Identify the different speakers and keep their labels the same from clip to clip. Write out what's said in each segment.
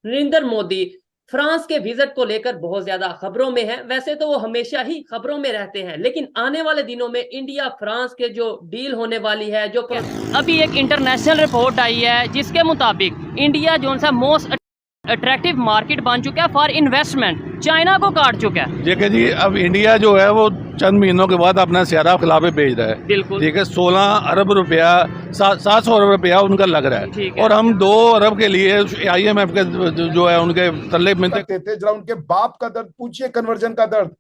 Speaker 1: Narendra Modi France के visit को लेकर बहुत ज्यादा खबरों में है। वैसे तो वो हमेशा ही खबरों में रहते हैं, लेकिन आने वाले दिनों में इंडिया फ्रांस के जो डील होने वाली है, जो अभी एक इंटरनेशनल रिपोर्ट आई है जिसके मुताबिक इंडिया जो सा मोस्ट अट्रैक्टिव मार्केट बन चुका है फॉर इन्वेस्टमेंट, चाइना को काट चुका है।
Speaker 2: देखिए जी, अब इंडिया जो है वो चंद महीनों के बाद अपना सियारा खिलाफे भेज रहा है।
Speaker 1: बिल्कुल
Speaker 2: ठीक है, 16 अरब रुपया 700 अरब रुपया उनका लग रहा है, और हम 2 अरब के लिए IMF के जो है उनके तल्ले मिलते
Speaker 3: थे। जरा उनके बाप का दर्द पूछिए, कन्वर्जन का दर्द।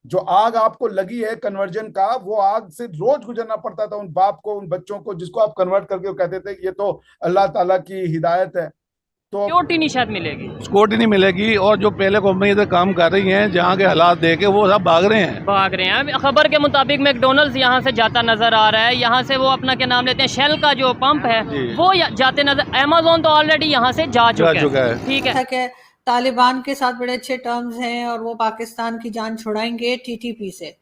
Speaker 3: जो आग आपको लगी है कन्वर्जन का, वो आग से रोज गुजरना पड़ता था उन बाप को, उन बच्चों को, जिसको आप कन्वर्ट करके वो कहते थे कि ये तो अल्लाह ताला की हिदायत है। तो
Speaker 1: सिक्योरिटी नहीं शायद मिलेगी,
Speaker 2: सिक्योरिटी नहीं मिलेगी। और जो पहले कंपनी इधर काम कर रही हैं, जहाँ के हालात देखे वो सब भाग रहे हैं।
Speaker 1: खबर के मुताबिक मैकडोनल्ड्स यहाँ से जाता नजर आ रहा है। यहाँ से वो अपना क्या नाम लेते हैं, शेल का जो पंप है वो जाते नजर। अमेज़न तो ऑलरेडी यहाँ से जा चुका है। ठीक है,
Speaker 4: तालिबान के साथ बड़े अच्छे टर्म्स हैं और वो पाकिस्तान की जान छुड़ाएंगे TTP से,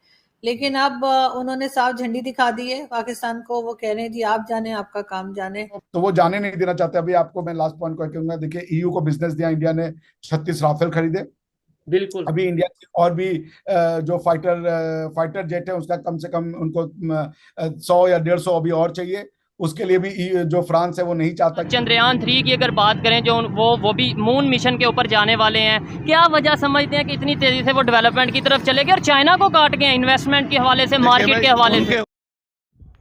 Speaker 4: लेकिन अब उन्होंने साफ झंडी दिखा दी है पाकिस्तान को। वो कह रहे हैं जी आप जाने, आपका काम जाने।
Speaker 3: तो वो जाने नहीं देना चाहते। अभी आपको मैं लास्ट पॉइंट को कहूंगा, देखिए EU को बिजनेस दिया, इंडिया ने 36 राफेल खरीदे।
Speaker 1: बिल्कुल,
Speaker 3: अभी इंडिया की और भी जो फाइटर जेट है उसका कम से कम उनको 100 या 150 अभी और चाहिए। उसके लिए भी जो फ्रांस है वो नहीं चाहता।
Speaker 1: चंद्रयान 3 की अगर बात करें, जो वो भी मून मिशन के ऊपर जाने वाले हैं, क्या वजह समझते हैं कि इतनी तेजी से वो डेवलपमेंट की तरफ चले गए और चाइना को काट गए इन्वेस्टमेंट के हवाले से, मार्केट के हवाले से?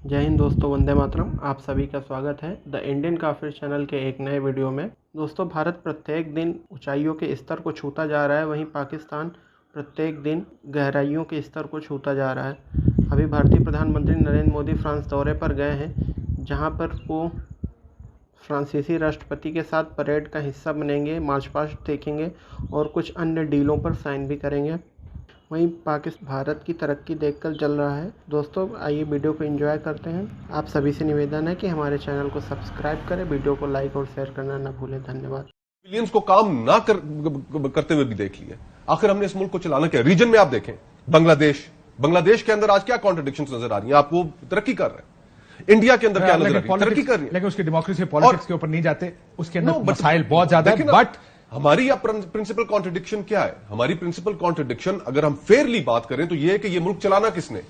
Speaker 5: जय हिंद दोस्तों, वंदे मातरम। आप सभी का स्वागत है द इंडियन काफिर चैनल के एक नए वीडियो में। दोस्तों, भारत प्रत्येक दिन ऊंचाइयों के स्तर को छूता जा रहा है, वहीं पाकिस्तान प्रत्येक दिन गहराइयों के स्तर को छूता जा रहा है। अभी भारतीय प्रधानमंत्री नरेंद्र मोदी फ्रांस दौरे पर गए हैं, जहां पर वो फ्रांसीसी राष्ट्रपति के साथ परेड का हिस्सा बनेंगे, मार्च पास्ट देखेंगे और कुछ अन्य डीलों पर साइन भी करेंगे। वहीं पाकिस्तान भारत की तरक्की देखकर जल रहा है। दोस्तों, आइए वीडियो को एंजॉय करते हैं। आप सभी से निवेदन है कि हमारे चैनल को सब्सक्राइब करें, वीडियो को लाइक और शेयर करना न भूलें। धन्यवाद।
Speaker 6: बिलियंस को काम ना करते हुए भी देख लिया। आखिर हमने इस मुल्क को चलाना क्या? रीजन में आप देखें, बांग्लादेश के अंदर आज क्या कॉन्ट्रडिक्शंस नजर आ रही है आपको? तरक्की कर रहे हैं। इंडिया के अंदर क्या नजर आ रही है? तरक्की कर रही है,
Speaker 7: लेकिन उसकी डेमोक्रेसी पॉलिटिक्स के ऊपर नहीं जाते। उसके अंदर मसाइल बहुत ज्यादा है। बट
Speaker 6: हमारी प्रिंसिपल कॉन्ट्रडिक्शन क्या है? हमारी प्रिंसिपल कॉन्ट्रडिक्शन, अगर हम फेयरली बात करें तो यह है कि ये मुल्क चलाना किसने,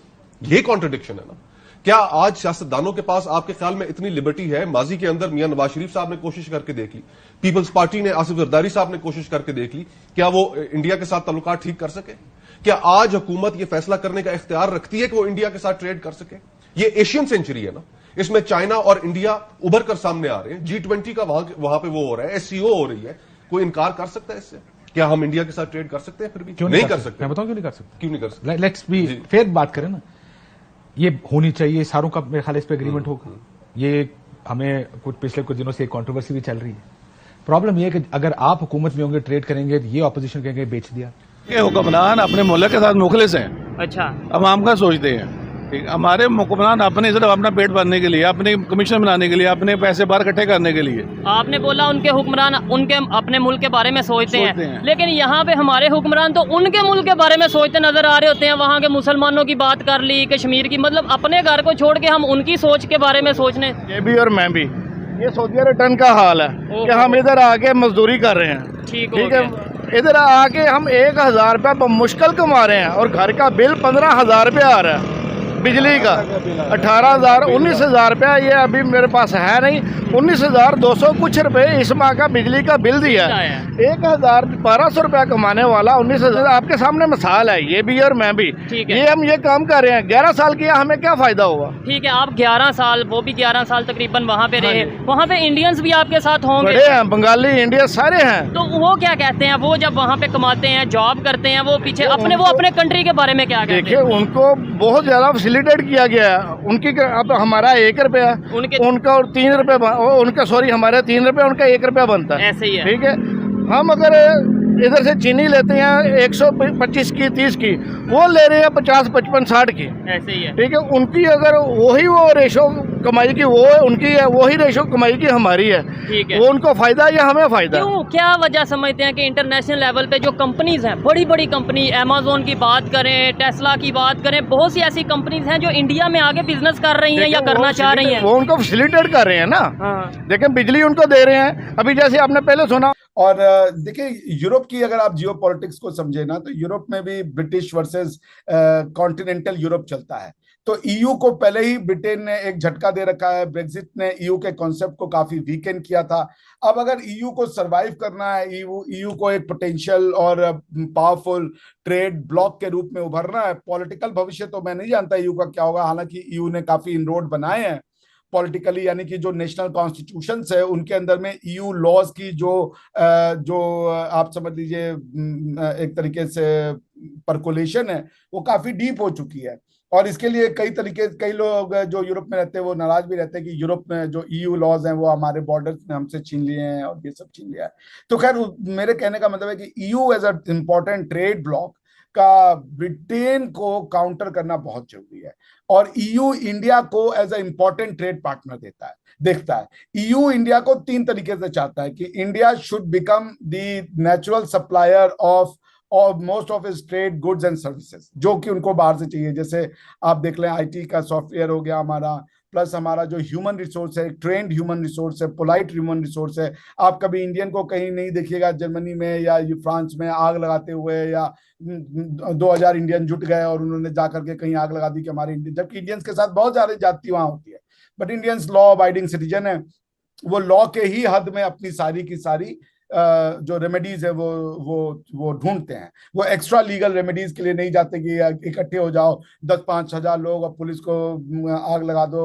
Speaker 6: ये कॉन्ट्रडिक्शन है ना। क्या आज सियासतदानों के पास आपके ख्याल में इतनी लिबर्टी है? माजी के अंदर मियां नवाज शरीफ साहब ने कोशिश करके देख ली, पीपल्स पार्टी ने, आसिफ जरदारी साहब ने कोशिश करके देख ली, क्या वो इंडिया के साथ ताल्लुकात ठीक कर सके? क्या आज हुकूमत ये फैसला करने का इख्तियार रखती है कि वो इंडिया के साथ ट्रेड कर सके? ये एशियन सेंचुरी है ना, इसमें चाइना और इंडिया उभर कर सामने आ रहे हैं। G20 का वहां पे वो हो रहा है, SCO हो रही है। कोई इनकार कर सकता है इससे? क्या हम इंडिया के साथ ट्रेड कर सकते हैं? फिर भी
Speaker 7: क्यों नहीं कर सकते? मैं बताऊं क्यों नहीं कर सकते।
Speaker 6: क्यों नहीं कर सकते?
Speaker 7: लेट्स बी फेयर बात करें ना। ये होनी चाहिए, सारों का मेरे ख्याल इस पे एग्रीमेंट होगा। ये हमें पिछले कुछ दिनों से कंट्रोवर्सी भी चल रही है। प्रॉब्लम ये है कि अगर आप हुकूमत में होंगे, ट्रेड करेंगे, ये ऑपोजिशन कहेंगे बेच दिया।
Speaker 2: ये हुक्मरान अपने मुल्क के साथ मुखलिस हैं।
Speaker 1: अच्छा,
Speaker 2: अवाम का सोचते हैं। हमारे हुक्मरान अपने सिर्फ अपना पेट भरने के लिए, अपने कमीशन बनाने के लिए, अपने पैसे बाहर इकट्ठे करने के लिए।
Speaker 1: आपने बोला उनके हुक्मरान उनके अपने मुल्क के बारे में सोचते हैं, लेकिन यहाँ पे हमारे हुक्मरान तो उनके मुल्क के बारे में सोचते नजर आ रहे होते हैं। वहाँ के मुसलमानों की बात कर ली, कश्मीर की, मतलब अपने घर को छोड़ के हम उनकी सोच के बारे में सोचने।
Speaker 8: ये भी और मैं भी, ये सऊदी रिटर्न का हाल है कि हम इधर आके मजदूरी कर रहे हैं। ठीक है, इधर आके हम 1000 रुपया मुश्किल कमा रहे हैं और घर का बिल 15,000 रुपया आ रहा है। बिजली का 18,000 19,000 रुपया ये अभी मेरे पास है नहीं। 19,200 कुछ रुपए इस माह का बिजली का बिल दिया है। 1,1200 रुपया कमाने वाला 19,000। आपके सामने मिसाल है, ये भी और मैं भी। ये हम ये काम कर रहे हैं 11 साल किया, हमें क्या फायदा हुआ?
Speaker 1: ठीक है, आप 11 साल, वो भी 11 साल तकरीबन वहाँ पे रहे। वहाँ पे इंडियंस भी आपके साथ होंगे?
Speaker 8: बड़े हैं, बंगाली, इंडियन सारे हैं।
Speaker 1: तो वो क्या कहते हैं, वो जब वहाँ पे कमाते हैं, जॉब करते हैं, वो पीछे अपने कंट्री के बारे में क्या कहते हैं?
Speaker 8: देखिए, उनको बहुत ज्यादा फैसिलिटेट किया गया है। उनकी अब हमारा 1 रुपया, उनका और 3 रुपये, उनका सॉरी हमारे 3 रुपये, उनका 1 रुपया बनता है।
Speaker 1: ऐसे ही है।
Speaker 8: ठीक है, हम अगर इधर से चीनी लेते हैं 125 की, 30 की, वो ले रहे हैं 50, 55, 60 की।
Speaker 1: ऐसे ही है।
Speaker 8: ठीक है, उनकी अगर वही वो रेशो कमाई की वो उनकी है, वही रेशो कमाई की हमारी है।
Speaker 1: ठीक है,
Speaker 8: वो उनको फायदा या हमें फायदा?
Speaker 1: क्यों, क्या वजह समझते हैं कि इंटरनेशनल लेवल पे जो कंपनीज हैं, बड़ी बड़ी कंपनी, अमेज़न की बात करें, टेस्ला की बात करें, बहुत सी ऐसी कंपनीज हैं जो इंडिया में आगे बिजनेस कर रही हैं या करना चाह रही हैं।
Speaker 8: वो उनको फैसिलिटेट कर रहे हैं ना। देखें, बिजली उनको दे रहे हैं। अभी जैसे आपने पहले सुना,
Speaker 3: और देखिए यूरोप की अगर आप जियो पॉलिटिक्स को समझे ना, तो यूरोप में भी ब्रिटिश वर्सेस कॉन्टिनेंटल यूरोप चलता है। तो ईयू को पहले ही ब्रिटेन ने एक झटका दे रखा है, ब्रेक्सिट ने ईयू के कॉन्सेप्ट को काफी वीकेंड किया था। अब अगर ईयू को सरवाइव करना है, ईयू को एक पोटेंशियल और पावरफुल ट्रेड ब्लॉक के रूप में उभरना है, पॉलिटिकल भविष्य तो मैं नहीं जानता ईयू का क्या होगा। हालांकि ईयू ने काफी इनरोड बनाए हैं पॉलिटिकली, यानी कि जो नेशनल कॉन्स्टिट्यूशंस है उनके अंदर में ईयू लॉज की जो आप समझ लीजिए एक तरीके से परकोलेशन है, वो काफी डीप हो चुकी है। और इसके लिए कई लोग जो यूरोप में रहते हैं वो नाराज भी रहते हैं कि यूरोप में जो ईयू लॉज हैं वो हमारे बॉर्डर्स में हमसे छीन लिए हैं और ये सब छीन लिया है। तो खैर मेरे कहने का मतलब है कि EU as a important trade bloc का ब्रिटेन को काउंटर करना बहुत जरूरी है। और ईयू इंडिया को as a important trade partner देखता है। ईयू इंडिया को 3 तरीके से चाहता है कि India should become the natural supplier of और most of is trade goods and services, जो कि उनको बाहर से चाहिए। जैसे आप देख लें आईटी का सॉफ्टवेयर हो गया हमारा, प्लस हमारा जो ह्यूमन रिसोर्स है, ट्रेंड ह्यूमन रिसोर्स है, पोलाइट ह्यूमन रिसोर्स है। आप कभी इंडियन को कहीं नहीं देखिएगा जर्मनी में या फ्रांस में आग लगाते हुए, या 2000 इंडियन जुट गए और उन्होंने जाकर के कहीं आग लगा दी कि हमारे इंडियन, जबकि इंडियंस के साथ बहुत ज्यादा जाति वहां होती है। But Indians law abiding citizen है, वो लॉ के ही हद में अपनी सारी की सारी जो रेमेडीज है वो ढूंढते हैं। वो एक्स्ट्रा लीगल रेमेडीज के लिए नहीं जाते कि इकट्ठे हो जाओ 10-5 हजार लोग और पुलिस को आग लगा दो,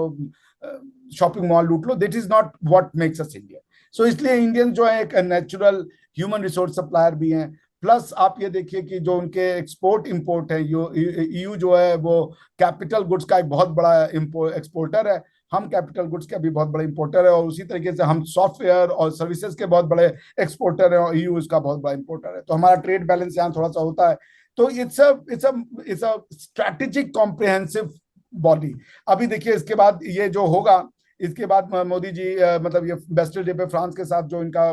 Speaker 3: शॉपिंग मॉल लूट लो। That is not what makes us Indian. So इसलिए इंडियन जो है एक नेचुरल ह्यूमन रिसोर्स सप्लायर भी हैं। प्लस आप ये देखिए कि जो उनके एक्सपोर्ट इंपोर्ट है, ईयू जो है वो कैपिटल गुड्स का एक बहुत बड़ा एक्सपोर्टर है, हम कैपिटल गुड्स के भी बहुत बड़े इंपोर्टर है, और उसी तरीके से हम सॉफ्टवेयर और सर्विसेज के बहुत बड़े एक्सपोर्टर है, और ईयू इसका बहुत बड़ा इंपोर्टर है। तो हमारा ट्रेड बैलेंस यहाँ थोड़ा सा होता है। तो it's a strategic comprehensive body. अभी देखिए इसके बाद ये जो होगा, इसके बाद मोदी जी मतलब ये बेस्टल डे पे फ्रांस के साथ जो इनका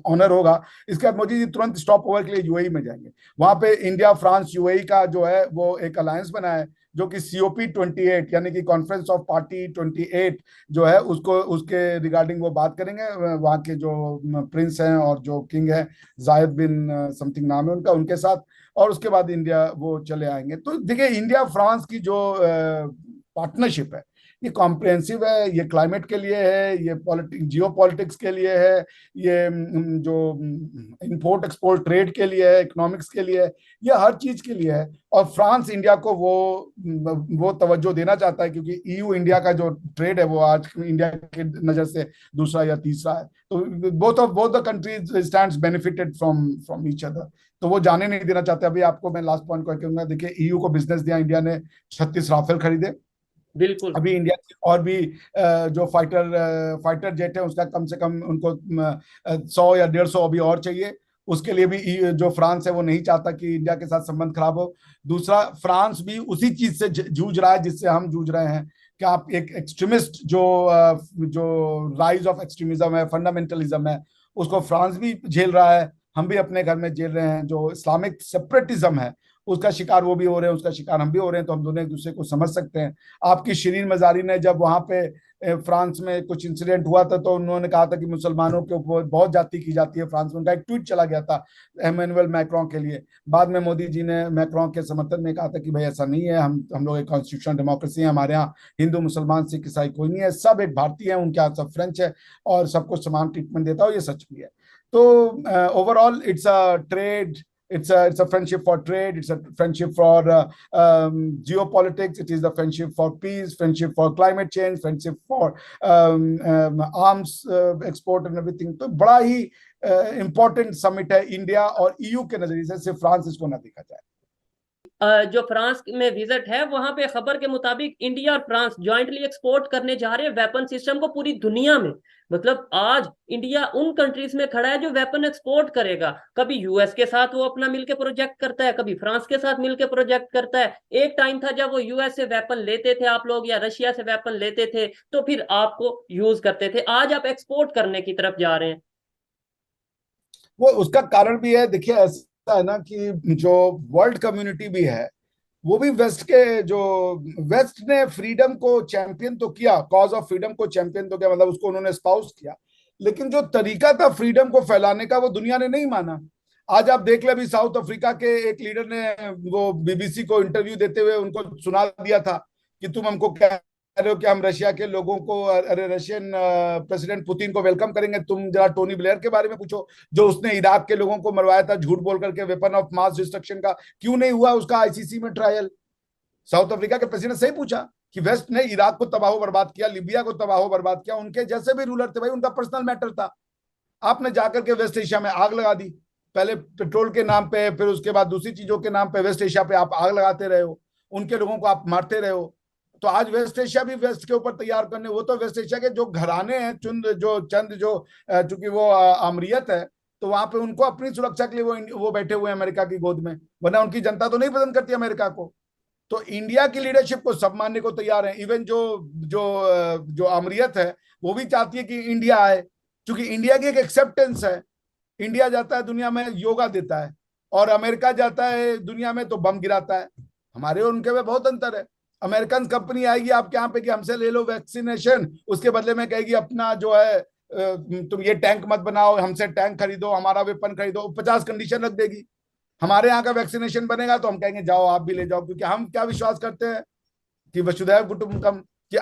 Speaker 3: ऑनर होगा, इसके बाद मोदी जी तुरंत स्टॉप ओवर के लिए यूएई में जाएंगे। वहां पे इंडिया फ्रांस यूएई का जो है वो एक अलायंस बना है, जो कि COP 28 यानी कि कॉन्फ्रेंस ऑफ पार्टी 28 जो है उसको उसके रिगार्डिंग वो बात करेंगे। वहाँ के जो प्रिंस हैं और जो किंग है जायद बिन समथिंग नाम है उनका, उनके साथ, और उसके बाद इंडिया वो चले आएंगे। तो देखिए इंडिया फ्रांस की जो पार्टनरशिप है ये कॉम्प्रिहेंसिव है, ये क्लाइमेट के लिए है, ये जियो पॉलिटिक्स के लिए है, ये जो इंपोर्ट एक्सपोर्ट ट्रेड के लिए है, इकोनॉमिक्स के लिए है, ये हर चीज के लिए है। और फ्रांस इंडिया को वो तवज्जो देना चाहता है, क्योंकि ईयू इंडिया का जो ट्रेड है वो आज इंडिया की नजर से दूसरा या तीसरा है। तो both the countries stands benefited from each other. तो वो जाने नहीं देना चाहते। अभी आपको मैं लास्ट पॉइंट को कहूंगा, देखिए ईयू को बिजनेस दिया, इंडिया ने 36 राफेल खरीदे।
Speaker 1: बिल्कुल।
Speaker 3: अभी इंडिया की और भी जो फाइटर जेट है उसका कम से कम उनको 100 या 150 अभी और चाहिए। उसके लिए भी जो फ्रांस है वो नहीं चाहता कि इंडिया के साथ संबंध खराब हो। दूसरा, फ्रांस भी उसी चीज से जूझ रहा है जिससे हम जूझ रहे हैं, कि आप एक एक्सट्रीमिस्ट जो राइज ऑफ एक्सट्रीमिज्म है, फंडामेंटलिज्म है, उसको फ्रांस भी झेल रहा है, हम भी अपने घर में झेल रहे हैं। जो इस्लामिक सेपरेटिज्म है उसका शिकार वो भी हो रहे हैं, उसका शिकार हम भी हो रहे हैं। तो हम दोनों एक दूसरे को समझ सकते हैं। आपकी शिरीन मजारी ने जब वहां पे फ्रांस में कुछ इंसिडेंट हुआ था तो उन्होंने कहा था कि मुसलमानों के ऊपर बहुत जाति की जाती है फ्रांस में। उनका एक ट्वीट चला गया था एमेनुअल मैक्रों के लिए। बाद में मोदी जी ने मैक्रों के समर्थन में कहा था कि भाई ऐसा नहीं है, हम लोग एक कॉन्स्टिट्यूशनल डेमोक्रेसी है, हमारे यहाँ हिंदू मुसलमान सिख ईसाई कोई नहीं है, सब एक भारतीय है, उनके यहाँ सब फ्रेंच है और सबको समान ट्रीटमेंट देता है। ये सच भी है। तो overall it's a trade, it's a friendship for trade, it's a friendship for geopolitics, it is the friendship for peace, friendship for climate change, friendship for arms export and everything। तो बड़ा ही important summit है India और EU के नजरिए से, सिर्फ France इसको ना देखा जाए।
Speaker 1: जो फ्रांस में विजिट है, वहां पे खबर के मुताबिक इंडिया और फ्रांस जॉइंटली एक्सपोर्ट करने जा रहे हैं वेपन सिस्टम को पूरी दुनिया में। मतलब आज इंडिया उन कंट्रीज में खड़ा है जो वेपन एक्सपोर्ट करेगा। कभी यूएस के साथ वो अपना मिलके प्रोजेक्ट करता है, कभी फ्रांस के साथ मिलके प्रोजेक्ट करता है। एक टाइम था जब वो यूएस से वेपन लेते थे आप लोग, या रशिया से वेपन लेते थे तो फिर आपको यूज करते थे। आज आप एक्सपोर्ट करने की तरफ जा रहे हैं।
Speaker 3: वो उसका कारण भी है। देखिए ऐसा है ना कि जो वर्ल्ड कम्युनिटी भी है वो भी वेस्ट ने फ्रीडम को चैंपियन तो किया, कॉज ऑफ फ्रीडम को चैंपियन तो किया, मतलब उसको उन्होंने स्पाउस किया। लेकिन जो तरीका था फ्रीडम को फैलाने का वो दुनिया ने नहीं माना। आज आप देख ले, अभी साउथ अफ्रीका के एक लीडर ने वो बीबीसी को इंटरव्यू देते हुए उनको सुना दिया था कि तुम हमको कह रहे हो कि हम रशिया के लोगों को, अरे रशियन प्रेसिडेंट पुतिन को वेलकम करेंगे, तुम जरा टोनी ब्लेयर के बारे में पूछो जो उसने इराक के लोगों को मरवाया था झूठ बोल करके, वेपन ऑफ मास डिस्ट्रक्शन का, क्यों नहीं हुआ उसका आईसीसी में ट्रायल। साउथ अफ्रीका के प्रेसिडेंट सही पूछा कि वेस्ट ने इराक को तबाह बर्बाद किया, लिबिया को तबाह बर्बाद किया, उनके जैसे भी रूलर थे भाई, उनका पर्सनल मैटर था। आपने जाकर के वेस्ट एशिया में आग लगा दी, पहले पेट्रोल के नाम पे, फिर उसके बाद दूसरी चीजों के नाम पे वेस्ट एशिया पे आप आग लगाते रहे हो, उनके लोगों को आप मारते रहे हो। तो आज वेस्ट एशिया भी वेस्ट के ऊपर तैयार करने, वो तो वेस्ट एशिया के जो घराने हैं चंद चूंकि वो अमरीयत है, तो वहां पे उनको अपनी सुरक्षा के लिए वो बैठे हुए हैं अमेरिका की गोद में, वरना उनकी जनता तो नहीं पसंद करती अमेरिका को। तो इंडिया की लीडरशिप को सब मानने को तैयार है। इवन जो अमरीयत है वो भी चाहती है कि इंडिया आए, क्योंकि इंडिया की एक एक्सेप्टेंस है। इंडिया जाता है दुनिया में योगा देता है, और अमेरिका जाता है दुनिया में तो बम गिराता है। हमारे और उनके में बहुत अंतर है। अमेरिकन कंपनी आएगी आपके यहाँ पे कि हमसे ले लो वैक्सीनेशन, उसके बदले में कहेगी अपना जो है तुम ये टैंक मत बनाओ, हमसे टैंक खरीदो, हमारा वेपन खरीदो, 50 कंडीशन रख देगी। हमारे यहाँ का वैक्सीनेशन बनेगा तो हम कहेंगे जाओ आप भी ले जाओ, क्योंकि हम क्या विश्वास करते हैं कि वसुधैव कुटुंबकम, कि